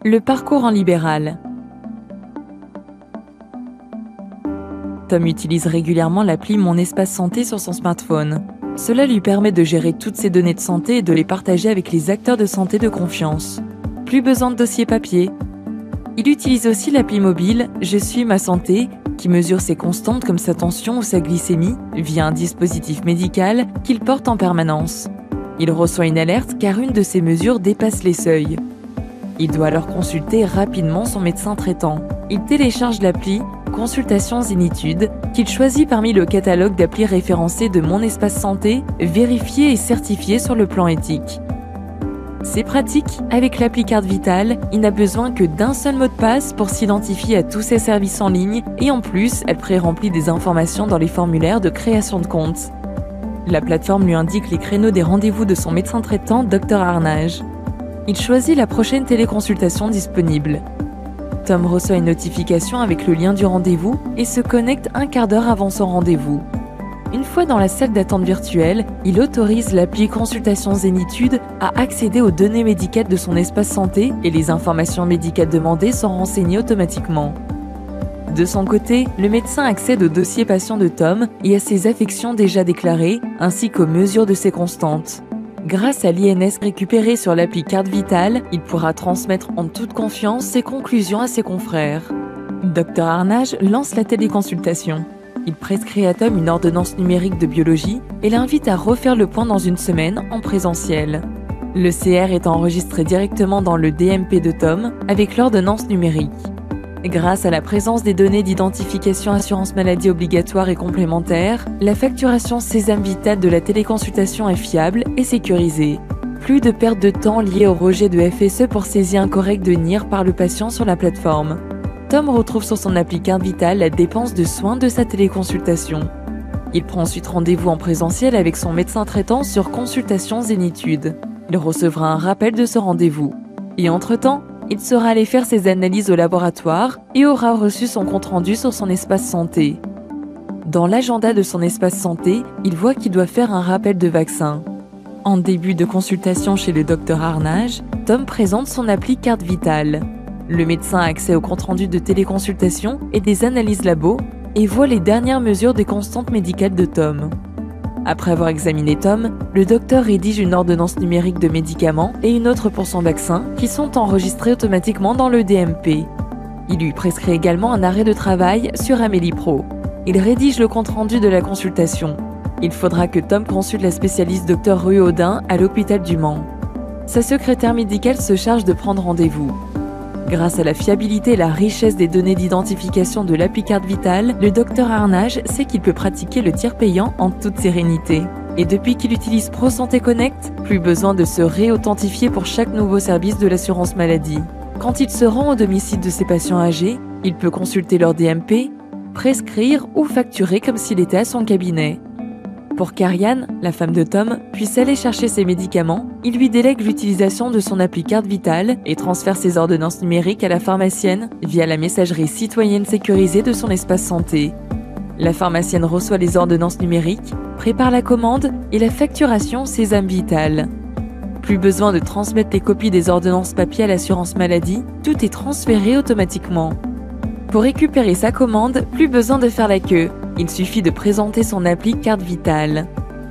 Le parcours en libéral. Tom utilise régulièrement l'appli Mon Espace Santé sur son smartphone. Cela lui permet de gérer toutes ses données de santé et de les partager avec les acteurs de santé de confiance. Plus besoin de dossier papier. Il utilise aussi l'appli mobile Je suis ma santé, qui mesure ses constantes comme sa tension ou sa glycémie via un dispositif médical qu'il porte en permanence. Il reçoit une alerte car une de ses mesures dépasse les seuils. Il doit alors consulter rapidement son médecin traitant. Il télécharge l'appli Consultation Zénitude qu'il choisit parmi le catalogue d'applis référencés de Mon Espace Santé, vérifié et certifié sur le plan éthique. C'est pratique, avec l'appli Carte Vitale, il n'a besoin que d'un seul mot de passe pour s'identifier à tous ses services en ligne et en plus, elle pré-remplit des informations dans les formulaires de création de compte. La plateforme lui indique les créneaux des rendez-vous de son médecin traitant, Dr Arnage. Il choisit la prochaine téléconsultation disponible. Tom reçoit une notification avec le lien du rendez-vous et se connecte un quart d'heure avant son rendez-vous. Une fois dans la salle d'attente virtuelle, il autorise l'appli Consultation Zénitude à accéder aux données médicales de son espace santé et les informations médicales demandées sont renseignées automatiquement. De son côté, le médecin accède au dossier patient de Tom et à ses affections déjà déclarées, ainsi qu'aux mesures de ses constantes. Grâce à l'INS récupéré sur l'appli Carte Vitale, il pourra transmettre en toute confiance ses conclusions à ses confrères. Dr Arnage lance la téléconsultation. Il prescrit à Tom une ordonnance numérique de biologie et l'invite à refaire le point dans une semaine en présentiel. Le CR est enregistré directement dans le DMP de Tom avec l'ordonnance numérique. Grâce à la présence des données d'identification assurance maladie obligatoire et complémentaire, la facturation Sésame Vital de la téléconsultation est fiable et sécurisée. Plus de perte de temps liée au rejet de FSE pour saisie incorrecte de NIR par le patient sur la plateforme. Tom retrouve sur son appli Carte Vitale la dépense de soins de sa téléconsultation. Il prend ensuite rendez-vous en présentiel avec son médecin traitant sur Consultation Zénitude. Il recevra un rappel de ce rendez-vous. Et entre-temps, il sera allé faire ses analyses au laboratoire et aura reçu son compte-rendu sur son espace santé. Dans l'agenda de son espace santé, il voit qu'il doit faire un rappel de vaccin. En début de consultation chez le Dr Arnage, Tom présente son appli Carte Vitale. Le médecin a accès au compte-rendu de téléconsultation et des analyses labo et voit les dernières mesures des constantes médicales de Tom. Après avoir examiné Tom, le docteur rédige une ordonnance numérique de médicaments et une autre pour son vaccin qui sont enregistrés automatiquement dans le DMP. Il lui prescrit également un arrêt de travail sur Amélie Pro. Il rédige le compte-rendu de la consultation. Il faudra que Tom consulte la spécialiste Dr Rue Audin à l'hôpital du Mans. Sa secrétaire médicale se charge de prendre rendez-vous. Grâce à la fiabilité et la richesse des données d'identification de l'appli Carte Vitale, le Dr Arnage sait qu'il peut pratiquer le tiers payant en toute sérénité. Et depuis qu'il utilise Pro Santé Connect, plus besoin de se réauthentifier pour chaque nouveau service de l'assurance maladie. Quand il se rend au domicile de ses patients âgés, il peut consulter leur DMP, prescrire ou facturer comme s'il était à son cabinet. Pour qu'Ariane, la femme de Tom, puisse aller chercher ses médicaments, il lui délègue l'utilisation de son appli Carte Vitale et transfère ses ordonnances numériques à la pharmacienne via la messagerie citoyenne sécurisée de son espace santé. La pharmacienne reçoit les ordonnances numériques, prépare la commande et la facturation Sésame Vital. Plus besoin de transmettre les copies des ordonnances papier à l'assurance maladie, tout est transféré automatiquement. Pour récupérer sa commande, plus besoin de faire la queue. Il suffit de présenter son appli Carte Vitale.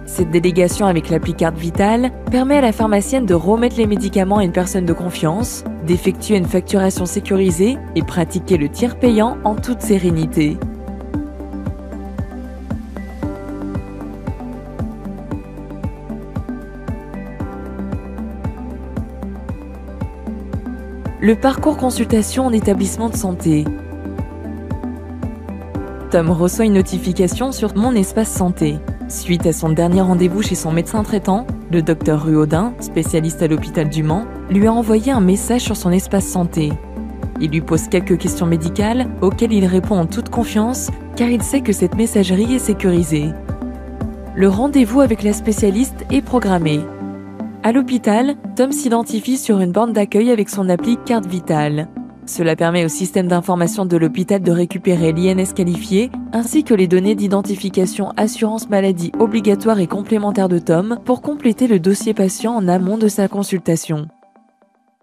Cette délégation avec l'appli Carte Vitale permet à la pharmacienne de remettre les médicaments à une personne de confiance, d'effectuer une facturation sécurisée et pratiquer le tiers payant en toute sérénité. Le parcours consultation en établissement de santé. Tom reçoit une notification sur Mon Espace Santé. Suite à son dernier rendez-vous chez son médecin traitant, le Dr Rue Audin, spécialiste à l'hôpital du Mans, lui a envoyé un message sur son espace santé. Il lui pose quelques questions médicales auxquelles il répond en toute confiance car il sait que cette messagerie est sécurisée. Le rendez-vous avec la spécialiste est programmé. À l'hôpital, Tom s'identifie sur une borne d'accueil avec son appli Carte Vitale. Cela permet au système d'information de l'hôpital de récupérer l'INS qualifié ainsi que les données d'identification assurance maladie obligatoire et complémentaire de Tom pour compléter le dossier patient en amont de sa consultation.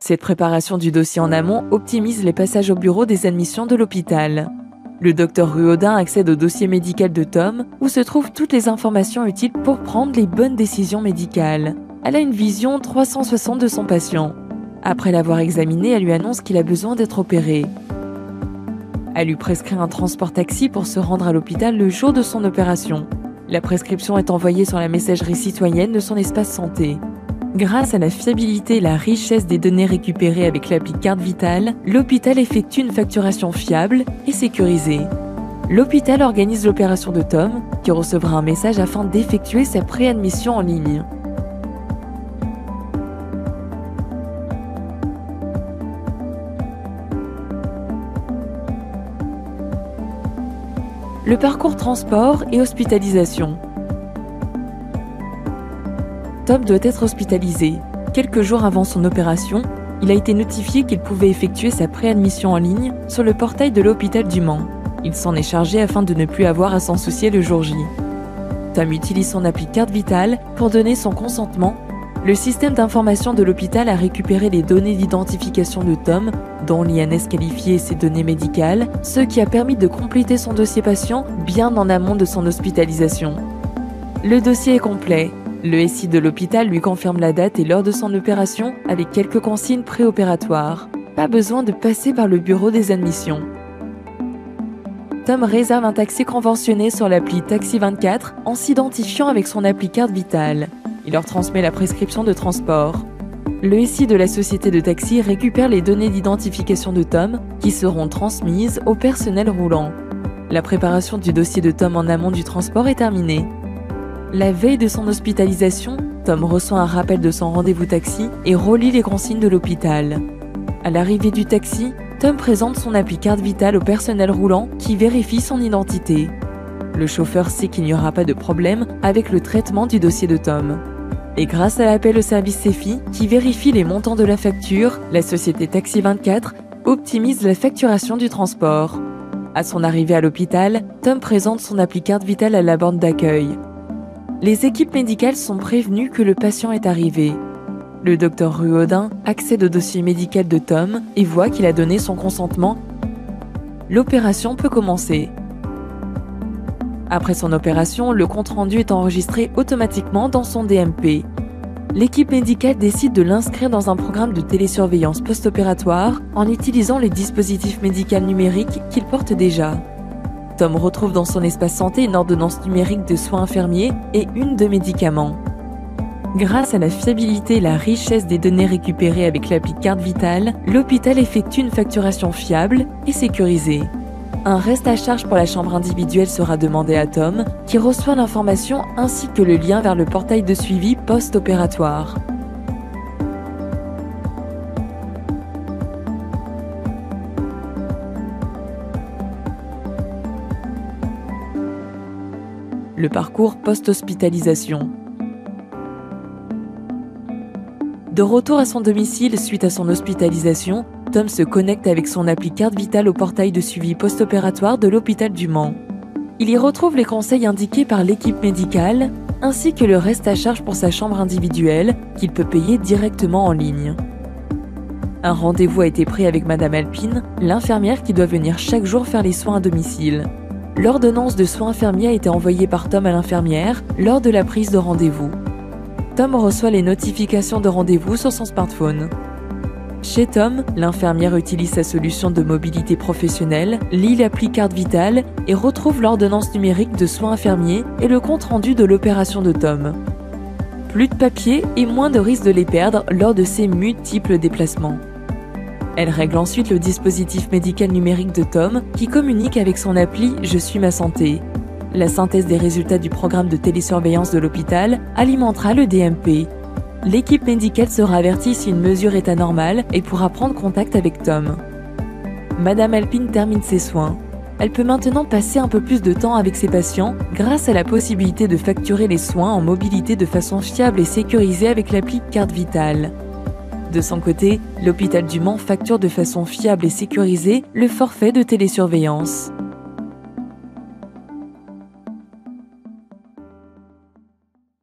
Cette préparation du dossier en amont optimise les passages au bureau des admissions de l'hôpital. Le docteur Ruaudin accède au dossier médical de Tom, où se trouvent toutes les informations utiles pour prendre les bonnes décisions médicales. Elle a une vision 360 de son patient. Après l'avoir examiné, elle lui annonce qu'il a besoin d'être opéré. Elle lui prescrit un transport taxi pour se rendre à l'hôpital le jour de son opération. La prescription est envoyée sur la messagerie citoyenne de son espace santé. Grâce à la fiabilité et la richesse des données récupérées avec l'appli Carte Vitale, l'hôpital effectue une facturation fiable et sécurisée. L'hôpital organise l'opération de Tom, qui recevra un message afin d'effectuer sa préadmission en ligne. Le parcours transport et hospitalisation. Tom doit être hospitalisé. Quelques jours avant son opération, il a été notifié qu'il pouvait effectuer sa préadmission en ligne sur le portail de l'hôpital du Mans. Il s'en est chargé afin de ne plus avoir à s'en soucier le jour J. Tom utilise son appli Carte Vitale pour donner son consentement. Le système d'information de l'hôpital a récupéré les données d'identification de Tom, dont l'INS qualifié et ses données médicales, ce qui a permis de compléter son dossier patient bien en amont de son hospitalisation. Le dossier est complet. Le SI de l'hôpital lui confirme la date et l'heure de son opération avec quelques consignes préopératoires. Pas besoin de passer par le bureau des admissions. Tom réserve un taxi conventionné sur l'appli Taxi 24 en s'identifiant avec son appli Carte Vitale. Il leur transmet la prescription de transport. Le SI de la société de taxi récupère les données d'identification de Tom qui seront transmises au personnel roulant. La préparation du dossier de Tom en amont du transport est terminée. La veille de son hospitalisation, Tom reçoit un rappel de son rendez-vous taxi et relit les consignes de l'hôpital. À l'arrivée du taxi, Tom présente son appli Carte Vitale au personnel roulant qui vérifie son identité. Le chauffeur sait qu'il n'y aura pas de problème avec le traitement du dossier de Tom. Et grâce à l'appel au service CEFI qui vérifie les montants de la facture, la société Taxi 24 optimise la facturation du transport. À son arrivée à l'hôpital, Tom présente son appli Carte Vitale à la borne d'accueil. Les équipes médicales sont prévenues que le patient est arrivé. Le docteur Ruaudin accède au dossier médical de Tom et voit qu'il a donné son consentement. L'opération peut commencer. Après son opération, le compte-rendu est enregistré automatiquement dans son DMP. L'équipe médicale décide de l'inscrire dans un programme de télésurveillance post-opératoire en utilisant les dispositifs médicaux numériques qu'il porte déjà. Tom retrouve dans son espace santé une ordonnance numérique de soins infirmiers et une de médicaments. Grâce à la fiabilité et la richesse des données récupérées avec l'appli Carte Vitale, l'hôpital effectue une facturation fiable et sécurisée. Un reste à charge pour la chambre individuelle sera demandé à Tom, qui reçoit l'information ainsi que le lien vers le portail de suivi post-opératoire. Le parcours post-hospitalisation. De retour à son domicile suite à son hospitalisation, Tom se connecte avec son appli Carte Vitale au portail de suivi post-opératoire de l'hôpital du Mans. Il y retrouve les conseils indiqués par l'équipe médicale, ainsi que le reste à charge pour sa chambre individuelle, qu'il peut payer directement en ligne. Un rendez-vous a été pris avec Madame Alpine, l'infirmière qui doit venir chaque jour faire les soins à domicile. L'ordonnance de soins infirmiers a été envoyée par Tom à l'infirmière lors de la prise de rendez-vous. Tom reçoit les notifications de rendez-vous sur son smartphone. Chez Tom, l'infirmière utilise sa solution de mobilité professionnelle, lit l'appli Carte Vitale et retrouve l'ordonnance numérique de soins infirmiers et le compte-rendu de l'opération de Tom. Plus de papier et moins de risque de les perdre lors de ces multiples déplacements. Elle règle ensuite le dispositif médical numérique de Tom qui communique avec son appli Je suis ma santé. La synthèse des résultats du programme de télésurveillance de l'hôpital alimentera le DMP. L'équipe médicale sera avertie si une mesure est anormale et pourra prendre contact avec Tom. Madame Alpine termine ses soins. Elle peut maintenant passer un peu plus de temps avec ses patients grâce à la possibilité de facturer les soins en mobilité de façon fiable et sécurisée avec l'appli Carte Vitale. De son côté, l'hôpital du Mans facture de façon fiable et sécurisée le forfait de télésurveillance.